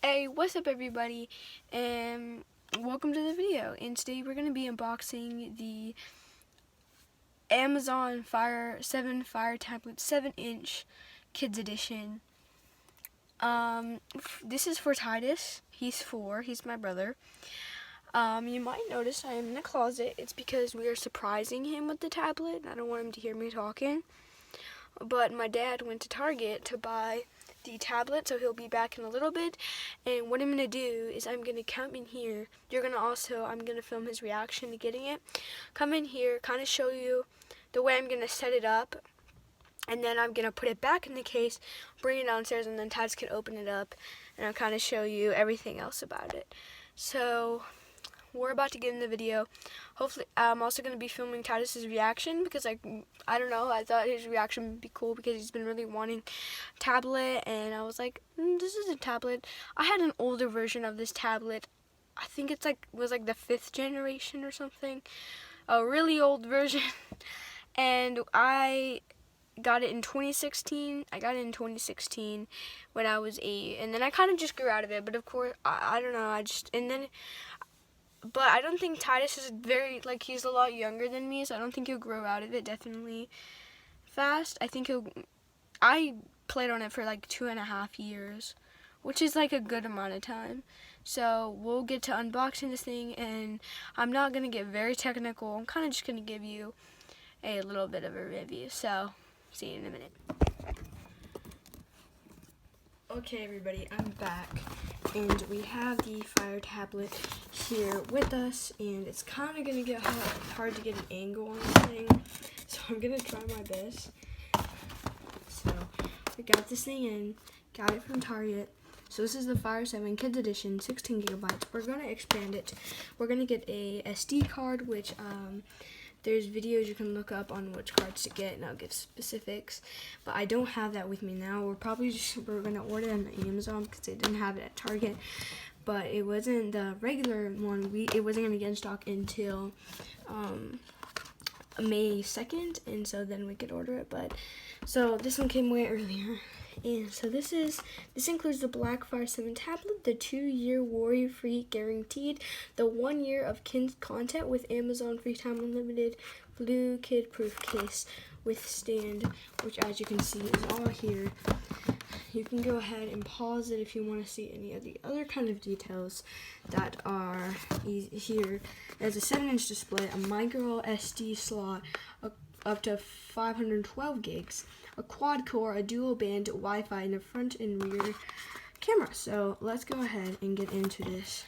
Hey, what's up everybody, and welcome to the video. And today we're going to be unboxing the Amazon Fire 7 Fire Tablet 7-inch Kids Edition. This is for Titus. He's 4. He's my brother. You might notice I am in the closet. It's because we are surprising him with the tablet. I don't want him to hear me talking. But my dad went to Target to buy the tablet, so he'll be back in a little bit. And what I'm going to do is I'm going to come in here. I'm going to film his reaction to getting it. Come in here, kind of show you the way I'm going to set it up. And then I'm going to put it back in the case, bring it downstairs, and then Titus can open it up. And I'll kind of show you everything else about it. So we're about to get in the video. Hopefully, I'm also going to be filming Titus's reaction because I don't know, I thought his reaction would be cool because he's been really wanting a tablet, and I was like, this is a tablet. I had an older version of this tablet. I think it was like the 5th generation or something, a really old version, and I got it in 2016. I got it in 2016 when I was 8, and then I kind of just grew out of it. But of course, I don't know. But I don't think Titus is he's a lot younger than me, so I don't think he'll grow out of it definitely fast. I played on it for like 2.5 years, which is like a good amount of time. So we'll get to unboxing this thing, and I'm not going to get very technical. I'm kind of just going to give you a little bit of a review. So see you in a minute. Okay everybody, I'm back, and we have the Fire tablet here with us, and it's kind of going to get hard to get an angle on this thing, so I'm going to try my best. So we got this thing in, got it from Target. So this is the Fire 7 Kids Edition, 16 gigabytes. We're going to expand it. We're going to get a SD card, which there's videos you can look up on which cards to get, and I'll give specifics. But I don't have that with me now. We're going to order it on Amazon because they didn't have it at Target. But it wasn't the regular one. It wasn't going to get in stock until May 2nd, and so then we could order it. But so this one came way earlier. And so this includes the Black Fire 7 tablet, the 2-year worry-free guaranteed, the 1 year of kids content with Amazon Free Time Unlimited, blue kid-proof case with stand, which as you can see is all here. You can go ahead and pause it if you want to see any of the other kind of details that are here. There's a 7-inch display, a micro SD slot, up to 512 gigs, a quad-core, a dual-band Wi-Fi, and a front and rear camera. So let's go ahead and get into this.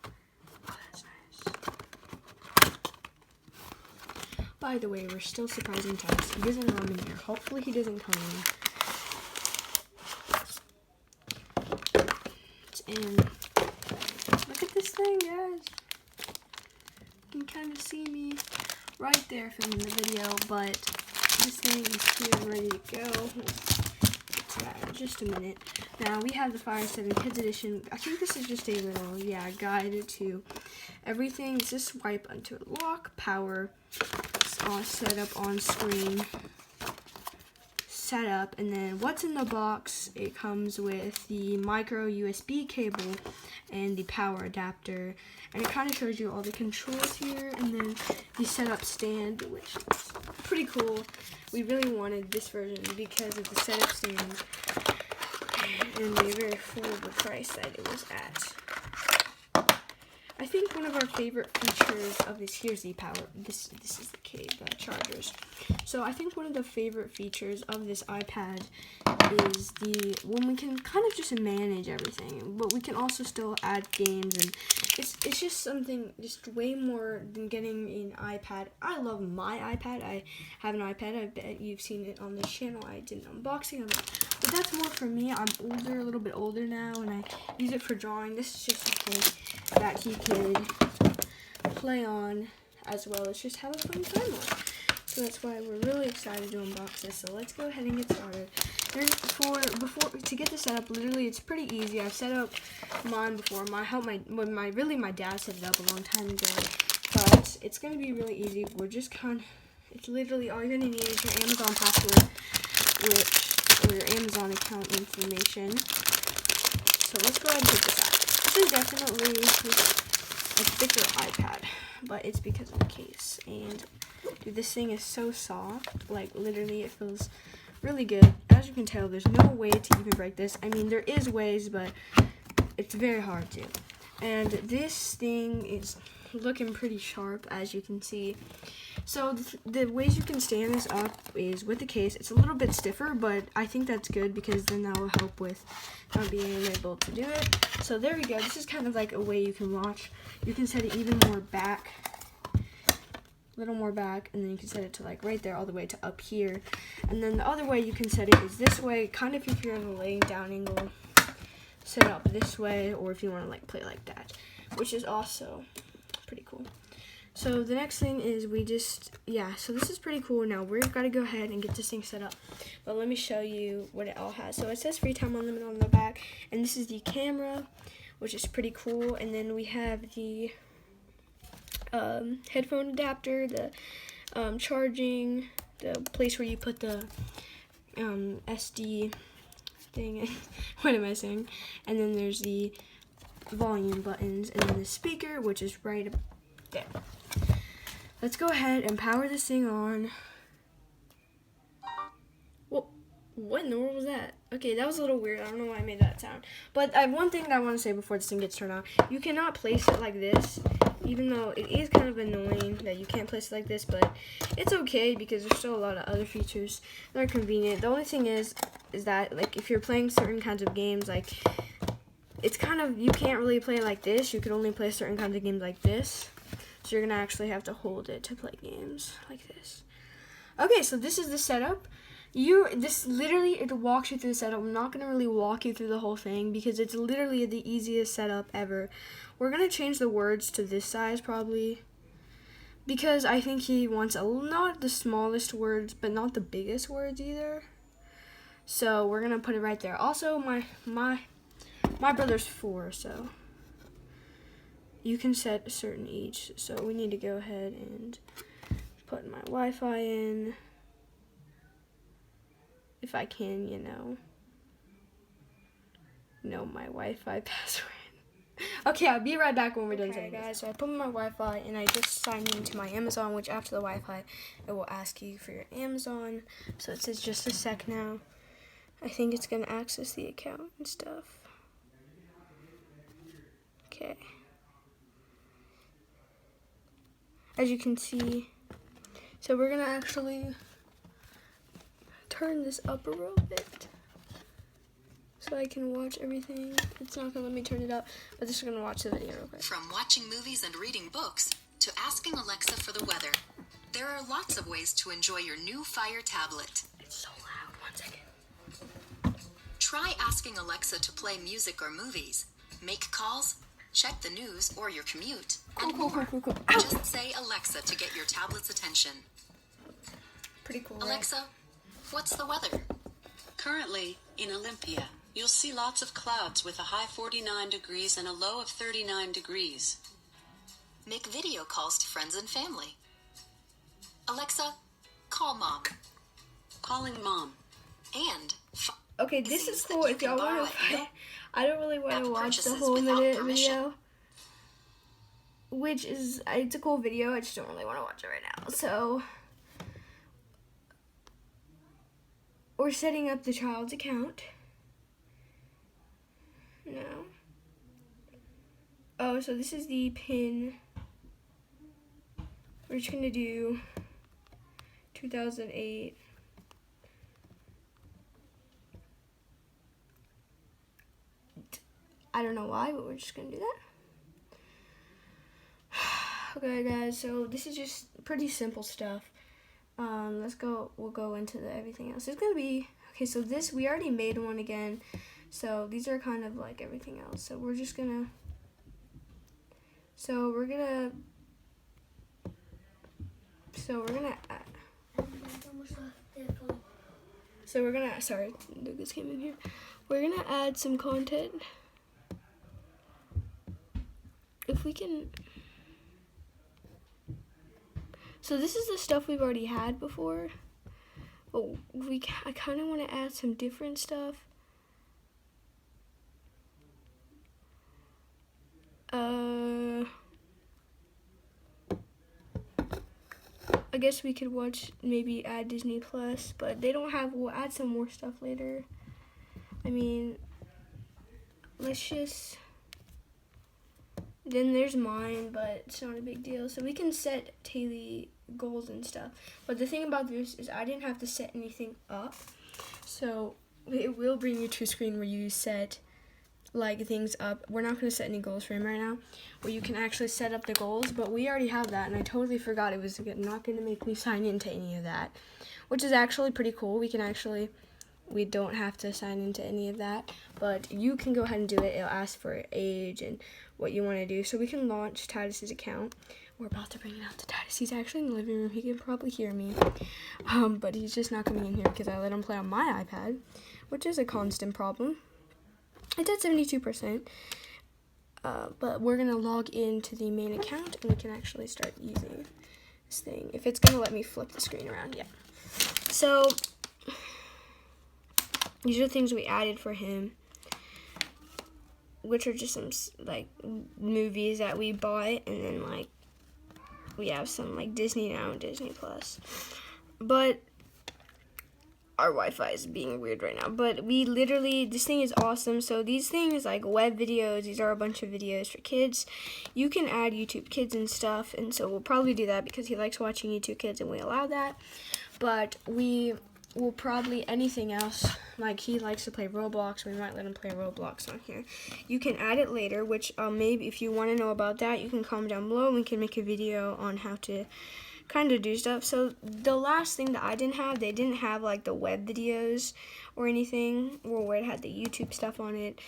Oh, that's nice. By the way, we're still surprising Titus. He doesn't come in here. Hopefully he doesn't come in. And look at this thing, guys. You can kind of see me right there filming the video, but this thing is here ready to go. It's that just a minute. Now we have the Fire 7 Kids Edition. I think this is just a little, guide to everything. It's just swipe onto a lock, power, it's all set up on screen, setup, and then what's in the box, it comes with the micro USB cable and the power adapter, and it kind of shows you all the controls here, and then the setup stand, which is pretty cool. We really wanted this version because of the setup stand and the very affordable price that it was at. I think one of our favorite features of this, here's the power, this is the cable, chargers. So I think one of the favorite features of this iPad is when we can kind of just manage everything, but we can also still add games, and it's just something just way more than getting an iPad. I love my iPad. I have an iPad. I bet you've seen it on this channel. I did an unboxing of it. But that's more for me. I'm older, a little bit older now, and I use it for drawing. This is just something that he could play on as well as just have a fun time on. So that's why we're really excited to unbox this. So let's go ahead and get started. And to get this set up, literally it's pretty easy. I've set up mine before. My dad set it up a long time ago. But it's gonna be really easy. It's literally all you're gonna need is your Amazon password, or your Amazon account information. so let's go ahead and take this out. This is definitely a thicker iPad, but it's because of the case. And dude, this thing is so soft. Like literally, it feels really good. As you can tell, there's no way to even break this. I mean, there is ways, but it's very hard to. And this thing is looking pretty sharp, as you can see. So the ways you can stand this up is with the case. It's a little bit stiffer, but I think that's good because then that will help with not being able to do it. So there we go. This is kind of like a way you can watch. You can set it even more back, a little more back, and then you can set it to like right there all the way to up here. And then the other way you can set it is this way, kind of if you're in a laying down angle, set it up this way, or if you want to like play like that, which is also pretty cool. So the next thing is so this is pretty cool. Now we've got to go ahead and get this thing set up, but let me show you what it all has. So it says free time unlimited on the back, and this is the camera, which is pretty cool. And then we have the headphone adapter, the charging, the place where you put the SD thing in. What am I saying? And then there's the volume buttons, and then the speaker, which is right up there. Let's go ahead and power this thing on. Well, what in the world was that? Okay, that was a little weird. I don't know why I made that sound. But I have one thing that I want to say before this thing gets turned on. You cannot place it like this, even though it is kind of annoying that you can't place it like this, but it's okay because there's still a lot of other features that are convenient. The only thing is that like if you're playing certain kinds of games, like it's kind of, you can't really play it like this. You could only play certain kinds of games like this. So you're going to actually have to hold it to play games like this. Okay, so this is the setup. This literally, it walks you through the setup. I'm not going to really walk you through the whole thing because it's literally the easiest setup ever. We're going to change the words to this size probably because I think he wants not the smallest words, but not the biggest words either. So we're going to put it right there. Also, my brother's 4, so you can set a certain age. So we need to go ahead and put my Wi-Fi in. If I can, know my Wi-Fi password. Okay, I'll be right back when we're done saying guys. So I put my Wi-Fi and I just signed into my Amazon, which after the Wi-Fi, it will ask you for your Amazon. So it says just a sec now. I think it's gonna access the account and stuff. Okay. As you can see, so we're gonna actually turn this up a little bit so I can watch everything. It's not gonna let me turn it up, but just gonna watch the video real quick. From watching movies and reading books to asking Alexa for the weather, there are lots of ways to enjoy your new Fire tablet. It's so loud. 1 second. Try asking Alexa to play music or movies, make calls, check the news or your commute, and more. Cool. Just say Alexa to get your tablet's attention. Pretty cool, Alexa, right? what's the weather? Currently, in Olympia, you'll see lots of clouds with a high 49 degrees and a low of 39 degrees. Make video calls to friends and family. Alexa, call Mom. Calling Mom. And Okay, this is cool. If y'all want to, I don't really want to watch the purchases whole without minute permission. video, which is, it's a cool video. I just don't really want to watch it right now. So we're setting up the child's account now. Oh, so this is the pin. We're just gonna do 2008. I don't know why, but we're just gonna do that. Okay, guys, so this is just pretty simple stuff. We'll go into everything else. It's gonna be, okay, so this, we already made one again. So these are kind of like everything else. So we're gonna sorry, Lucas came in here. We're gonna add some content. If we can, so this is the stuff we've already had before, but I kind of want to add some different stuff. I guess we could watch, maybe add Disney Plus, but they don't have, we'll add some more stuff later. I mean, let's just, then there's mine, but it's not a big deal. So we can set daily goals and stuff. But the thing about this is I didn't have to set anything up. So it will bring you to a screen where you set like things up. We're not going to set any goals for him right now, where you can actually set up the goals, but we already have that, and I totally forgot it was not going to make me sign into any of that, which is actually pretty cool. We don't have to sign into any of that, but you can go ahead and do it. It'll ask for age and what you want to do, so we can launch Titus's account. We're about to bring it out to Titus. He's actually in the living room. He can probably hear me, but he's just not coming in here because I let him play on my iPad, which is a constant problem. It's at 72%, but we're going to log into the main account, and we can actually start using this thing. If it's going to let me flip the screen around, yeah. So, these are things we added for him, which are just some, like, movies that we bought, and then, like, we have some, like, Disney Now and Disney Plus. But our Wi-Fi is being weird right now, but we literally, this thing is awesome. So these things, like web videos, these are a bunch of videos for kids. You can add YouTube Kids and stuff, and so we'll probably do that because he likes watching YouTube Kids and we allow that. But we will probably, anything else, like he likes to play Roblox, we might let him play Roblox on here. You can add it later, which maybe if you want to know about that, you can comment down below and we can make a video on how to kind of do stuff. So the last thing that I didn't have, they didn't have like the web videos or anything, or where it had the YouTube stuff on it.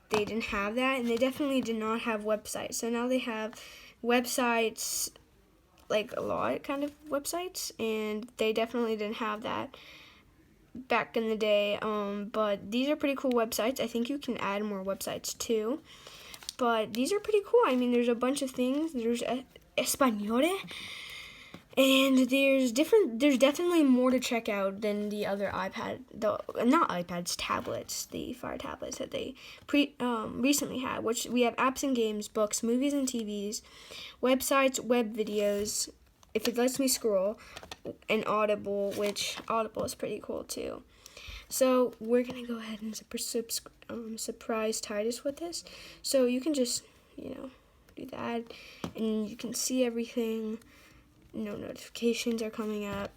They didn't have that, and they definitely did not have websites. So now they have websites, like a lot kind of websites, and they definitely didn't have that back in the day. But these are pretty cool websites. I think you can add more websites too, but these are pretty cool. I mean, there's a bunch of things. There's Españole. And there's definitely more to check out than the other tablets, the Fire tablets that they recently had, which we have apps and games, books, movies and TVs, websites, web videos, if it lets me scroll, and Audible, which Audible is pretty cool too. So we're going to go ahead and surprise Titus with this. So you can just, do that, and you can see everything. No notifications are coming up,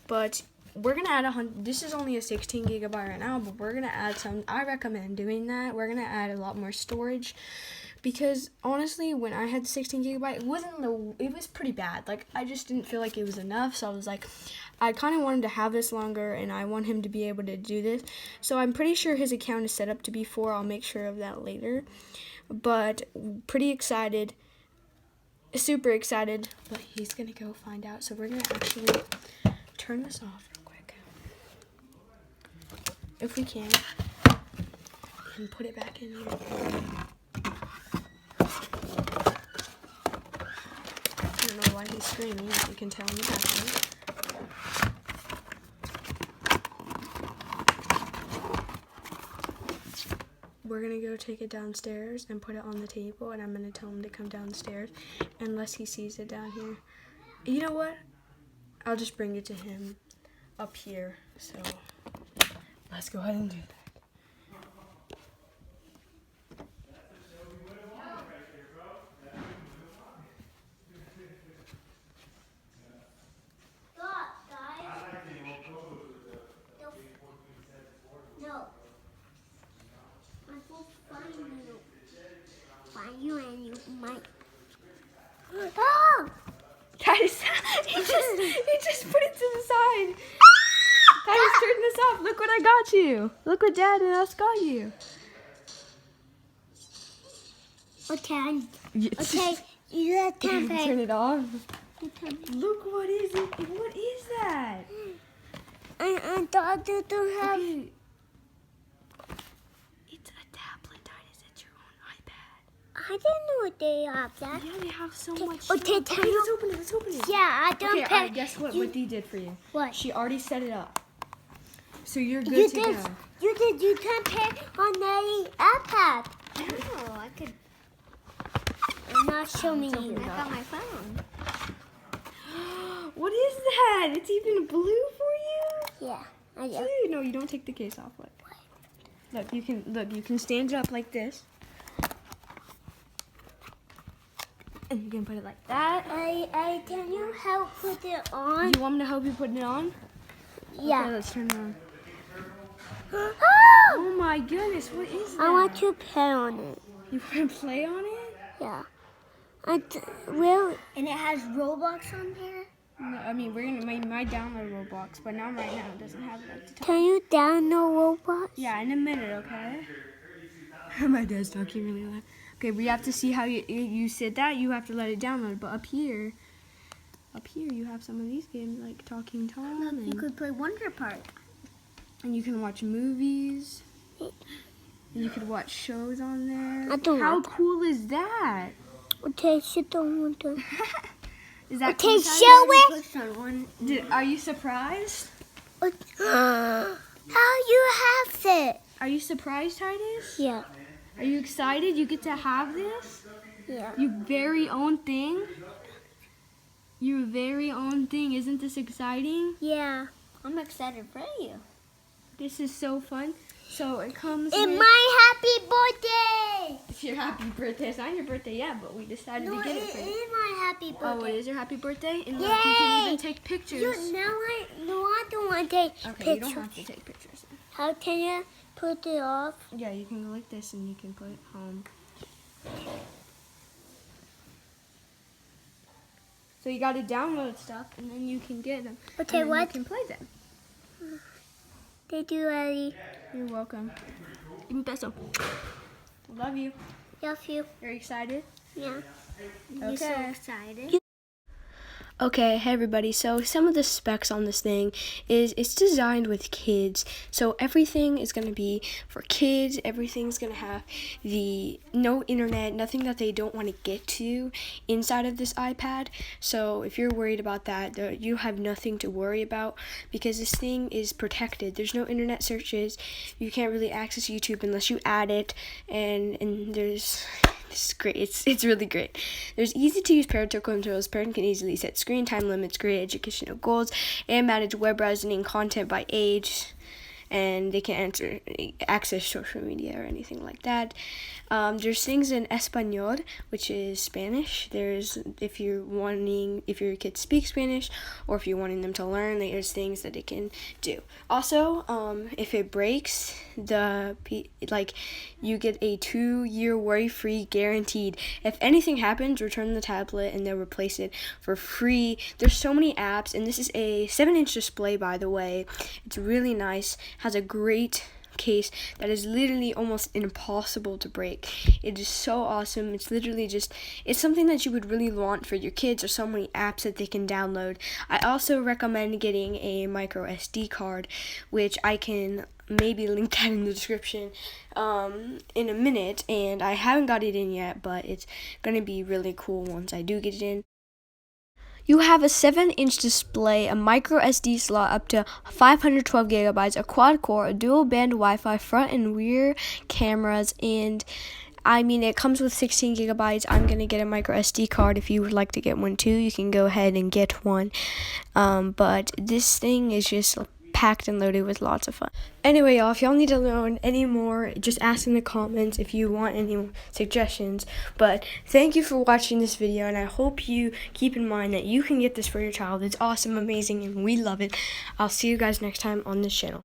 but we're gonna add this is only a 16 gigabyte right now, but we're gonna add some. I recommend doing that. We're gonna add a lot more storage, because honestly, when I had 16 gigabyte, it was pretty bad. Like, I just didn't feel like it was enough, so I was like, I kind of wanted to have this longer, and I want him to be able to do this. So I'm pretty sure his account is set up to be 4. I'll make sure of that later, but pretty excited. Super excited, but he's gonna go find out. So we're gonna actually turn this off real quick, if we can, and put it back in here. I don't know why he's screaming, as you can tell in the background. We're gonna go take it downstairs and put it on the table, and I'm gonna tell him to come downstairs unless he sees it down here. You know what? I'll just bring it to him up here. So let's go ahead and do that. Oh! Titus, he just put it to the side. Titus, turn this off. Look what I got you. Look what Dad and us got you. Okay. Yes. Okay. You Turn can it off. Look, what is it? What is that? I thought you don't have. Okay. It's a tablet, Titus. It's your own iPad. I didn't know what they have that. Yeah, they have so much. Okay, stuff. tell Okay, you- let's open it. Let's open it. Yeah, I don't Okay, pay. alright, guess what? What Dee did for you? What? She already set it up. So you're good You to did. go. You can pay on the iPad. Oh, I could. I'm not showing open you. it I got my phone. What is that? It's even blue for you? Yeah, I do. Blue. No, you don't take the case off. Look, you can stand it up like this. And you can put it like that. Can you help put it on? Do you want me to help you put it on? Okay, Yeah. let's turn it on. Oh! Oh my goodness, what is that? I want to play on it. You want to play on it? Yeah. Will. And it has Roblox on there? No, I mean, we're gonna might download Roblox, but not right now. It doesn't have it at the top. Can you download Roblox? Yeah, in a minute, okay? My dad's talking really loud. Okay, we have to see how you said that. You have to let it download. But up here, you have some of these games like Talking Tom. Look, you could play Wonder Park. And you can watch movies. And you could watch shows on there. I don't How want cool is that? Okay, sit don't want to. Is that Okay, cool? show it. Are you surprised? How you have it? Are you surprised, Titus? Yeah. Are you excited? You get to have this? Yeah. Your very own thing? Your very own thing. Isn't this exciting? Yeah. I'm excited for you. This is so fun. So it comes It's with... my happy birthday! It's your happy birthday. It's not your birthday yet, but we decided No, to get it it for you. is my happy birthday. Oh, it is your happy birthday? And look, you can even Yay! take pictures. I don't want to take Okay, you pictures. don't have to take pictures. How can you put it off? Yeah, you can go like this and you can put it home. So you gotta download stuff and then you can get them. Okay, and then what? you can play them. Did you ready? You're welcome. Un beso. Love you. Love you. You're excited? Yeah. Okay. You so excited? Okay, hey everybody. So some of the specs on this thing is it's designed with kids. So everything is going to be for kids. Everything's going to have no internet, nothing that they don't want to get to inside of this iPad. So if you're worried about that, you have nothing to worry about because this thing is protected. There's no internet searches. You can't really access YouTube unless you add it, and there's... This is great. It's really great. There's easy to use parental controls. Parent can easily set screen time limits, create educational goals, and manage web browsing and content by age. And they can access social media or anything like that. There's things in Español, which is Spanish. There's if your kids speak Spanish or if you're wanting them to learn, there's things that it can do. Also, if it breaks, you get a 2-year worry-free guaranteed. If anything happens, return the tablet and they'll replace it for free. There's so many apps, and this is a 7-inch display, by the way. It's really nice. Has a great case that is literally almost impossible to break. It is so awesome. It's literally it's something that you would really want for your kids, or so many apps that they can download. I also recommend getting a micro SD card, which I can maybe link that in the description in a minute, and I haven't got it in yet, but it's gonna be really cool once I do get it in. You have a 7-inch display, a micro SD slot up to 512 gigabytes, a quad core, a dual band Wi-Fi, front and rear cameras, and it comes with 16 gigabytes. I'm going to get a micro SD card. If you would like to get one too, you can go ahead and get one. But this thing is just packed and loaded with lots of fun. Anyway, y'all, if y'all need to learn any more, just ask in the comments if you want any suggestions. But thank you for watching this video, and I hope you keep in mind that you can get this for your child. It's awesome, amazing, and we love it. I'll see you guys next time on this channel.